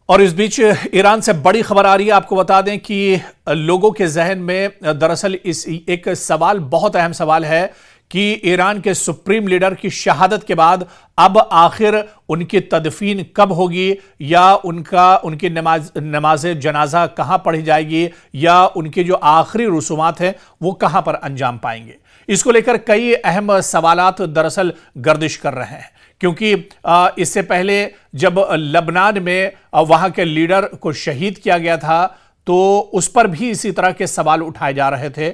और इस बीच ईरान से बड़ी खबर आ रही है। आपको बता दें कि लोगों के जहन में दरअसल इस एक सवाल, बहुत अहम सवाल है कि ईरान के सुप्रीम लीडर की शहादत के बाद अब आखिर उनकी तदफीन कब होगी, या उनकी नमाज जनाजा कहां पढ़ी जाएगी, या उनके जो आखिरी रसूमात हैं वो कहां पर अंजाम पाएंगे। इसको लेकर कई अहम सवालात दरअसल गर्दिश कर रहे हैं, क्योंकि इससे पहले जब लबनान में वहां के लीडर को शहीद किया गया था तो उस पर भी इसी तरह के सवाल उठाए जा रहे थे।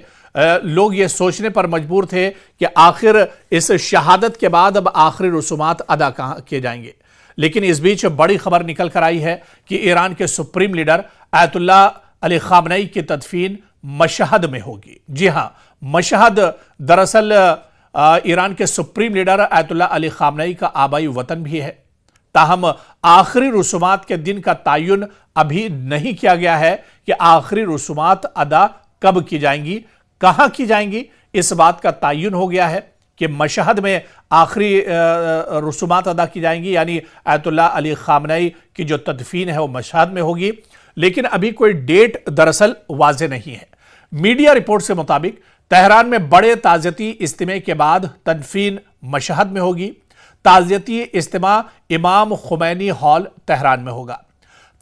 लोग ये सोचने पर मजबूर थे कि आखिर इस शहादत के बाद अब आखिरी रसूमात अदा कहां किए जाएंगे। लेकिन इस बीच बड़ी खबर निकल कर आई है कि ईरान के सुप्रीम लीडर आयतुल्लाह अली खामनई की तदफीन मशहद में होगी। जी हां, मशहद दरअसल ईरान के सुप्रीम लीडर आयतुल्लाह अली खामनई का आबाई वतन भी है। ताहम आखिरी रसूमात के दिन का तयन अभी नहीं किया गया है कि आखिरी रसूमात अदा कब की जाएंगी, कहां की जाएंगी। इस बात का तयन हो गया है कि मशहद में आखिरी रसूमात अदा की जाएंगी, यानी आयतुल्लाह अली खामनई की जो तदफीन है वो मशहद में होगी। लेकिन अभी कोई डेट दरअसल वाज़ेह नहीं है। मीडिया रिपोर्ट से मुताबिक तेहरान में बड़े ताज़ियती इज्तिमा के बाद तदफीन मशहद में होगी। ताज़ियती इज्तिमा इमाम खुमैनी हॉल तेहरान में होगा।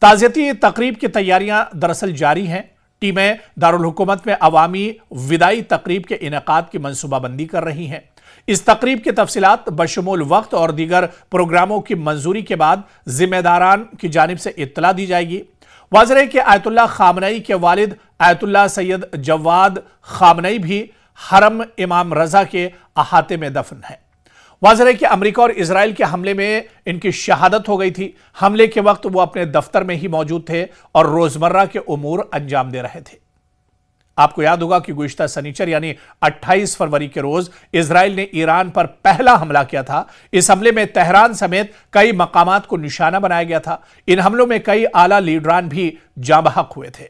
ताज़ियती तकरीब की तैयारियां दरअसल जारी हैं। टीमें दारुल हुकूमत में अवामी विदाई तकरीब के इनेकाद की मनसूबाबंदी कर रही हैं। इस तकरीब की तफसीलात बशमूल वक्त और दीगर प्रोग्रामों की मंजूरी के बाद जिम्मेदारान की जानिब से इत्तला दी जाएगी। वाज़ेह है कि आयतुल्लाह खामनई के वालिद आयतुल्लाह सैयद जवाद खामनई भी हरम इमाम रजा के अहाते में दफन है। वाज़ेह है कि अमेरिका और इजराइल के हमले में इनकी शहादत हो गई थी। हमले के वक्त वो अपने दफ्तर में ही मौजूद थे और रोजमर्रा के उमूर अंजाम दे रहे थे। आपको याद होगा कि गुज़िश्ता शनिचर यानी 28 फरवरी के रोज इजराइल ने ईरान पर पहला हमला किया था। इस हमले में तेहरान समेत कई मकामात को निशाना बनाया गया था। इन हमलों में कई आला लीडरान भी जाँ बहक हुए थे।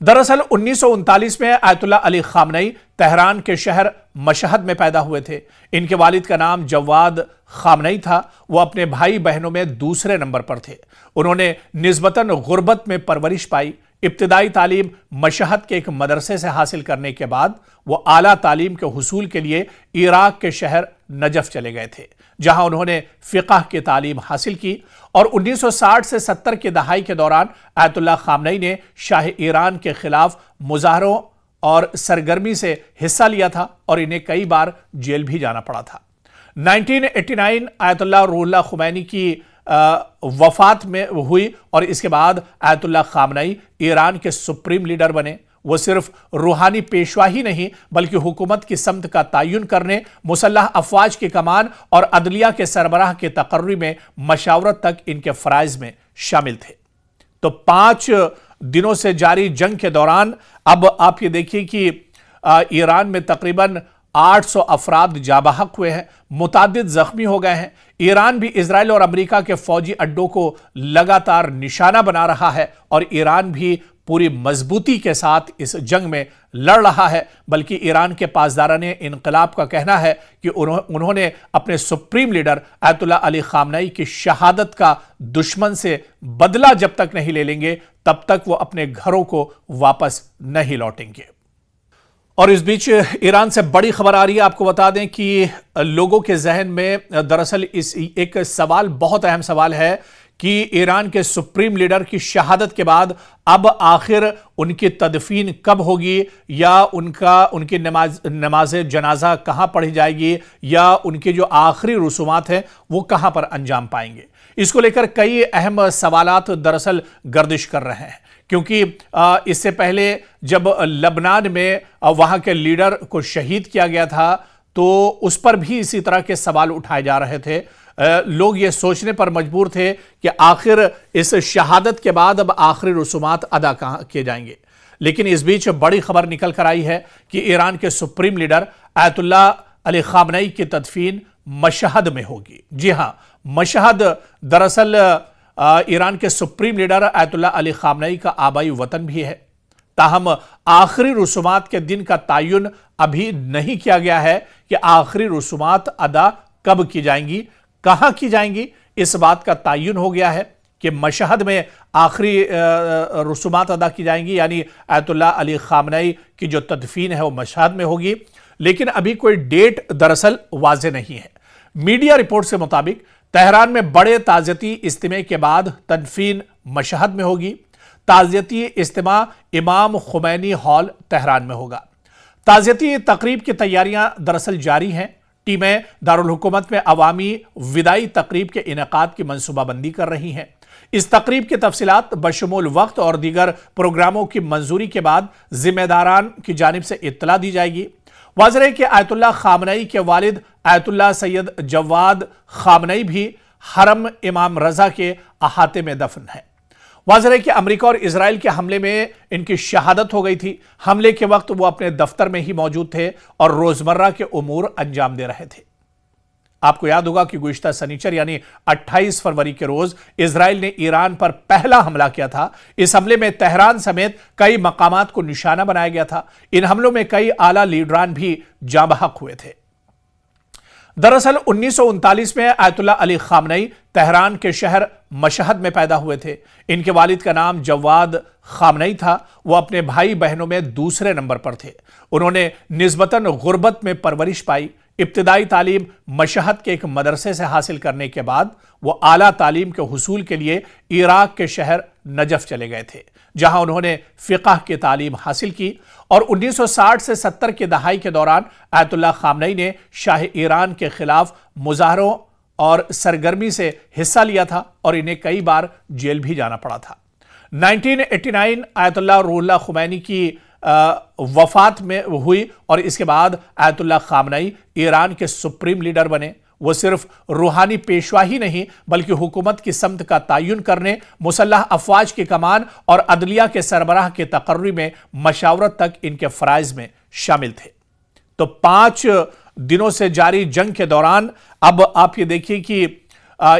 दरअसल 1939 में आयतुल्लाह अली खामनई तेहरान के शहर मशहद में पैदा हुए थे। इनके वालिद का नाम जवाद खामनई था। वो अपने भाई बहनों में दूसरे नंबर पर थे। उन्होंने निस्बतन गुर्बत में परवरिश पाई। इब्तिदाई तालीम मशहद के एक मदरसे से हासिल करने के बाद वो आला तालीम के हुसूल के लिए इराक के शहर नजफ चले गए थे, जहां उन्होंने फ़िक़्ह की तालीम हासिल की। और 1960 से 70 की दहाई के दौरान आयतुल्लाह खामनई ने शाह ईरान के खिलाफ मुजाहरों और सरगर्मी से हिस्सा लिया था और इन्हें कई बार जेल भी जाना पड़ा था। 1989 आयतुल्लाह रूहुल्लाह खुमैनी की वफात में हुई और इसके बाद आयतुल्लाह खामनई ईरान के सुप्रीम लीडर बने। वो सिर्फ रूहानी पेशवा ही नहीं बल्कि हुकूमत की समत का तयन करने, मुसल्लह अफवाज की कमान और अदलिया के सरबराह के तकर्री में मशावरत तक इनके फ़राइज़ में शामिल थे। तो 5 दिनों से जारी जंग के दौरान अब आप ये देखिए कि ईरान में तकरीबन 800 अफराद जाँ बहक हुए हैं, मुतादिद जख्मी हो गए हैं। ईरान भी इजराइल और अमेरिका के फौजी अड्डों को लगातार निशाना बना रहा है और ईरान भी पूरी मजबूती के साथ इस जंग में लड़ रहा है। बल्कि ईरान के पासदारान इनकलाब का कहना है कि उन्होंने अपने सुप्रीम लीडर आयतुल्लाह अली खामनई की शहादत का दुश्मन से बदला जब तक नहीं ले लेंगे तब तक वो अपने घरों को वापस नहीं लौटेंगे। और इस बीच ईरान से बड़ी खबर आ रही है। आपको बता दें कि लोगों के जहन में दरअसल इस एक सवाल, बहुत अहम सवाल है कि ईरान के सुप्रीम लीडर की शहादत के बाद अब आखिर उनकी तदफीन कब होगी, या उनकी नमाज जनाजा कहां पढ़ी जाएगी, या उनके जो आखिरी रसूमात हैं वो कहां पर अंजाम पाएंगे। इसको लेकर कई अहम सवालात दरअसल गर्दिश कर रहे हैं, क्योंकि इससे पहले जब लबनान में वहां के लीडर को शहीद किया गया था तो उस पर भी इसी तरह के सवाल उठाए जा रहे थे। लोग ये सोचने पर मजबूर थे कि आखिर इस शहादत के बाद अब आखिरी रसूमात अदा कहां किए जाएंगे। लेकिन इस बीच बड़ी खबर निकल कर आई है कि ईरान के सुप्रीम लीडर आयतुल्लाह अली खामनई की तदफीन मशहद में होगी। जी हां, मशहद दरअसल ईरान के सुप्रीम लीडर आयतुल्लाह अली खामनई का आबाई वतन भी है। ताहम आखिरी रसूमात के दिन का तयन अभी नहीं किया गया है कि आखिरी रसूमात अदा कब की जाएंगी, कहां की जाएंगी। इस बात का तयन हो गया है कि मशहद में आखिरी रसूमात अदा की जाएंगी, यानी आयतुल्लाह अली खामनई की जो तदफीन है वो मशहद में होगी, लेकिन अभी कोई डेट दरअसल वाज़ेह नहीं है। मीडिया रिपोर्ट से मुताबिक तेहरान में बड़े ताज़ियती इज्तिमा के बाद तदफीन मशहद में होगी। ताज़ियती इज्तिमा इमाम खुमैनी हॉल तेहरान में होगा। ताज़ियती तकरीब की तैयारियां दरअसल जारी हैं। टीमें दारुल हुकूमत में अवामी विदाई तकरीब के इनेकाद की मनसूबाबंदी कर रही हैं। इस तकरीब की तफसीलात बशमूल वक्त और दीगर प्रोग्रामों की मंजूरी के बाद जिम्मेदारान की जानिब से इत्तला दी जाएगी। वाज़ेह है कि आयतुल्लाह खामनई के वालिद आयतुल्लाह सैयद जवाद खामनई भी हरम इमाम रजा के अहाते में दफन है। वाज़ेह है कि अमेरिका और इजराइल के हमले में इनकी शहादत हो गई थी। हमले के वक्त वो अपने दफ्तर में ही मौजूद थे और रोजमर्रा के उमूर अंजाम दे रहे थे। आपको याद होगा कि गुज़िश्ता शनिचर यानी 28 फरवरी के रोज इजराइल ने ईरान पर पहला हमला किया था। इस हमले में तेहरान समेत कई मकामात को निशाना बनाया गया था। इन हमलों में कई आला लीडरान भी जाँ बहक हुए थे। दरअसल 1939 में आयतुल्लाह अली खामनई तेहरान के शहर मशहद में पैदा हुए थे। इनके वालिद का नाम जवाद खामनई था। वो अपने भाई बहनों में दूसरे नंबर पर थे। उन्होंने निस्बतन गुर्बत में परवरिश पाई। इब्तिदाई तालीम मशहद के एक मदरसे से हासिल करने के बाद वो आला तालीम के हुसूल के लिए इराक के शहर नजफ चले गए थे, जहां उन्होंने फ़िक़ह की तालीम हासिल की। और 1960 से 70 के दहाई के दौरान आयतुल्लाह खामनई ने शाह ईरान के खिलाफ मुजाहरों और सरगर्मी से हिस्सा लिया था और इन्हें कई बार जेल भी जाना पड़ा था। 1989 आयतुल्लाह रूहुल्लाह खुमैनी की वफात में हुई और इसके बाद आयतुल्लाह खामनई ईरान के सुप्रीम लीडर बने। वो सिर्फ रूहानी पेशवा ही नहीं बल्कि हुकूमत की समत का तयन करने, मुसल्लह अफवाज की कमान और अदलिया के सरबराह के तकर्री में मशावरत तक इनके फ़राइज़ में शामिल थे। तो 5 दिनों से जारी जंग के दौरान अब आप ये देखिए कि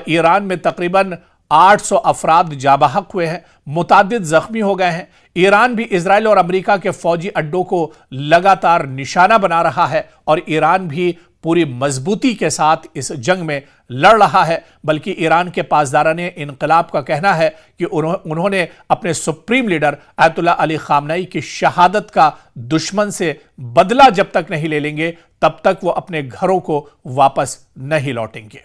ईरान में तकरीबन 800 अफराद जाबहक हुए हैं, मुतादिद जख्मी हो गए हैं। ईरान भी इजराइल और अमेरिका के फौजी अड्डों को लगातार निशाना बना रहा है और ईरान भी पूरी मजबूती के साथ इस जंग में लड़ रहा है। बल्कि ईरान के पासदाराने इनकलाब का कहना है कि उन्होंने अपने सुप्रीम लीडर आयतुल्लाह अली खामनई की शहादत का दुश्मन से बदला जब तक नहीं ले लेंगे तब तक वो अपने घरों को वापस नहीं लौटेंगे।